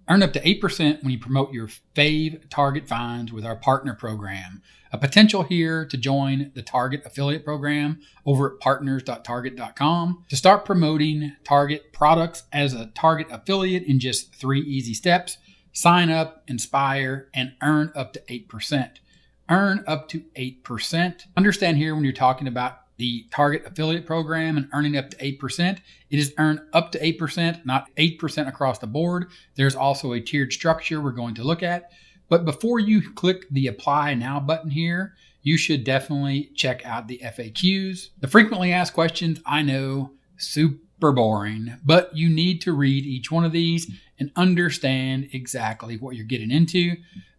Earn up to 8% when you promote your fave Target finds with our partner program. A potential here to join the Target affiliate program over at partners.target.com to start promoting Target products as a Target affiliate in just 3 easy steps. Sign up, inspire, and earn up to 8%. Earn up to 8%. Understand here when you're talking about the Target affiliate program and earning up to 8%, it is earned up to 8%, not 8% across the board. There's also a tiered structure we're going to look at. But before you click the apply now button here, you should definitely check out the FAQs. The frequently asked questions, I know, super boring, but you need to read each one of these and understand exactly what you're getting into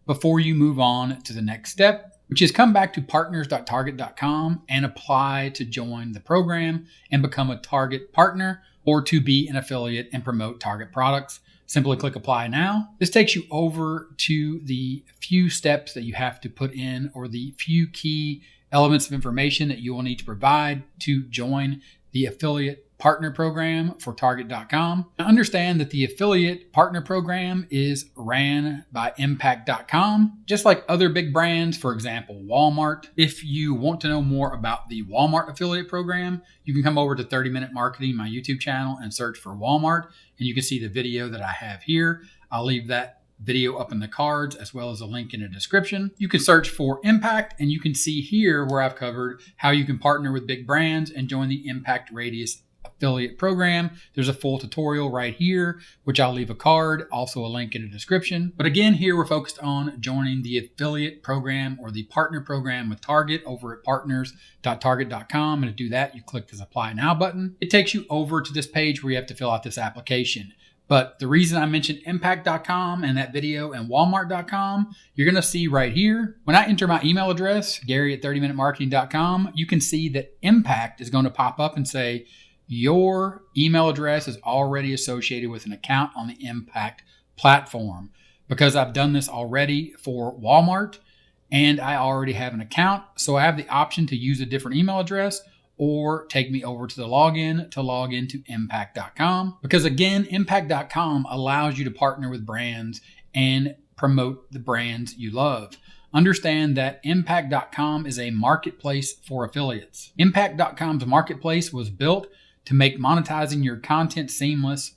before you move on to the next step, which is come back to partners.target.com and apply to join the program and become a Target partner or to be an affiliate and promote Target products. Simply click apply now. This takes you over to the few steps that you have to put in or the few key elements of information that you will need to provide to join the affiliate partner program for Target.com. Now understand that the affiliate partner program is ran by Impact.com, just like other big brands, for example, Walmart. If you want to know more about the Walmart affiliate program, you can come over to 30 Minute Marketing, my YouTube channel, and search for Walmart, and you can see the video that I have here. I'll leave that video up in the cards as well as a link in the description. You can search for Impact and you can see here where I've covered how you can partner with big brands and join the Impact Radius affiliate program. There's a full tutorial right here, which I'll leave a card, also a link in the description. But again, here we're focused on joining the affiliate program or the partner program with Target over at partners.target.com. And to do that, you click this apply now button. It takes you over to this page where you have to fill out this application. But the reason I mentioned Impact.com and that video and Walmart.com, you're going to see right here, when I enter my email address, Gary@30minutemarketing.com, you can see that Impact is going to pop up and say, your email address is already associated with an account on the Impact platform. Because I've done this already for Walmart and I already have an account, so I have the option to use a different email address or take me over to the login to log into Impact.com. Because again, Impact.com allows you to partner with brands and promote the brands you love. Understand that Impact.com is a marketplace for affiliates. Impact.com's marketplace was built to make monetizing your content seamless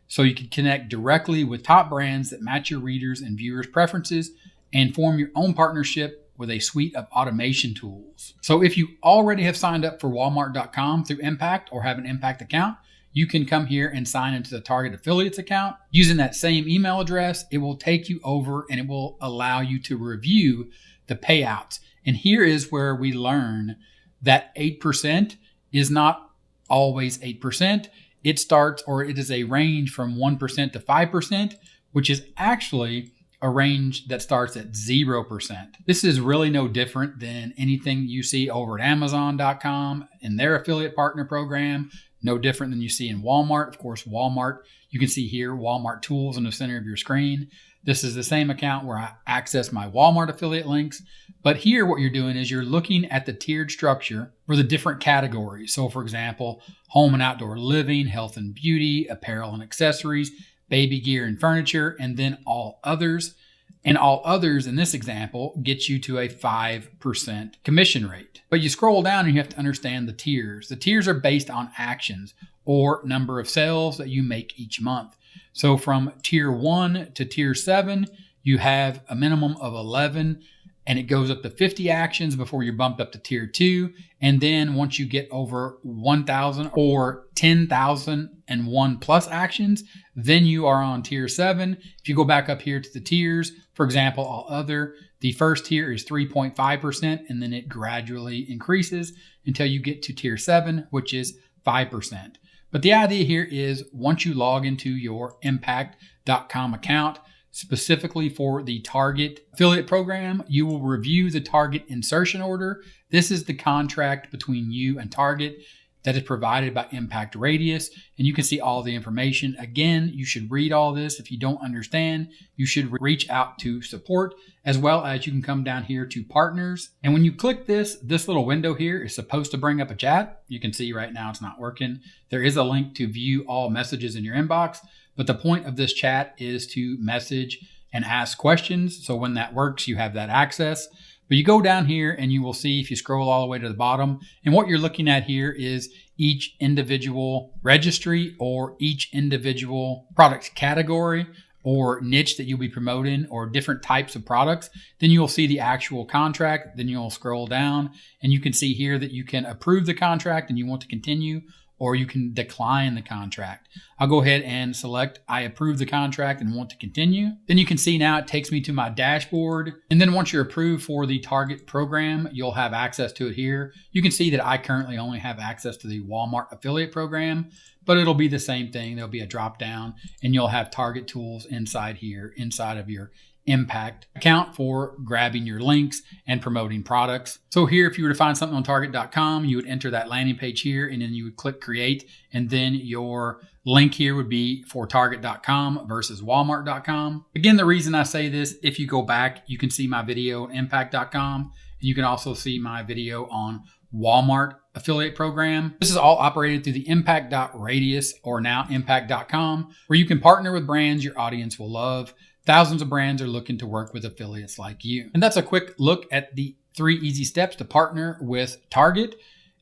so you can connect directly with top brands that match your readers' and viewers' preferences and form your own partnership with a suite of automation tools. So if you already have signed up for Walmart.com through Impact or have an Impact account, you can come here and sign into the Target Affiliates account. Using that same email address, it will take you over and it will allow you to review the payouts. And here is where we learn that 8% is not always 8%. It starts, or it is a range from 1% to 5%, which is actually a range that starts at 0%. This is really no different than anything you see over at Amazon.com in their affiliate partner program. No different than you see in Walmart. Of course, Walmart, you can see here Walmart tools in the center of your screen. This is the same account where I access my Walmart affiliate links. But here what you're doing is you're looking at the tiered structure for the different categories. So for example, home and outdoor living, health and beauty, apparel and accessories, baby gear and furniture, and then all others. And all others in this example gets you to a 5% commission rate. But you scroll down and you have to understand the tiers. The tiers are based on actions or number of sales that you make each month. So from tier 1 to tier 7, you have a minimum of 11 and it goes up to 50 actions before you're bumped up to tier 2. And then once you get over 1,000 or 10,001 plus actions, then you are on tier 7. If you go back up here to the tiers, for example, all other, the first tier is 3.5%, and then it gradually increases until you get to tier 7, which is 5%. But the idea here is once you log into your Impact.com account, specifically for the Target affiliate program, you will review the Target insertion order. This is the contract between you and Target that is provided by Impact Radius, and you can see all the information. Again, you should read all this. If you don't understand, you should reach out to support, as well as you can come down here to partners. And when you click this little window here is supposed to bring up a chat. You can see right now it's not working. There is a link to view all messages in your inbox, But the point of this chat is to message and ask questions. So when that works, you have that access. But you go down here and you will see, if you scroll all the way to the bottom, and what you're looking at here is each individual registry or each individual product category or niche that you'll be promoting or different types of products. Then you'll see the actual contract. Then you'll scroll down and you can see here that you can approve the contract and you want to continue, or you can decline the contract. I'll go ahead and select I approve the contract and want to continue. Then you can see now it takes me to my dashboard. And then once you're approved for the target program, you'll have access to it here. You can see that I currently only have access to the Walmart affiliate program, but it'll be the same thing. There'll be a drop down and you'll have target tools inside here, inside of your Impact account for grabbing your links and promoting products. So here, if you were to find something on target.com, you would enter that landing page here and then you would click create. And then your link here would be for target.com versus walmart.com. Again, the reason I say this, if you go back, you can see my video on impact.com and you can also see my video on Walmart affiliate program. This is all operated through the impact.radius or now impact.com, where you can partner with brands your audience will love. Thousands of brands are looking to work with affiliates like you. And that's a quick look at the 3 easy steps to partner with Target.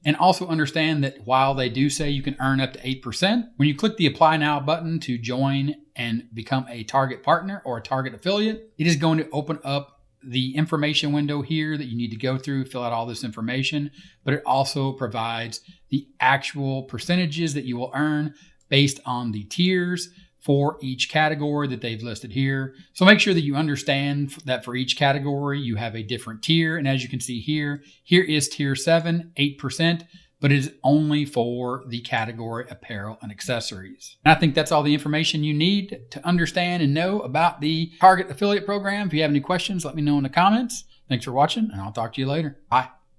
And also understand that while they do say you can earn up to 8%, when you click the Apply Now button to join and become a Target partner or a Target affiliate, it is going to open up the information window here that you need to go through, fill out all this information, but it also provides the actual percentages that you will earn based on the tiers for each category that they've listed here. So make sure that you understand that for each category, you have a different tier. And as you can see here, here is tier 7, 8%, but it is only for the category apparel and accessories. And I think that's all the information you need to understand and know about the Target affiliate program. If you have any questions, let me know in the comments. Thanks for watching, and I'll talk to you later. Bye.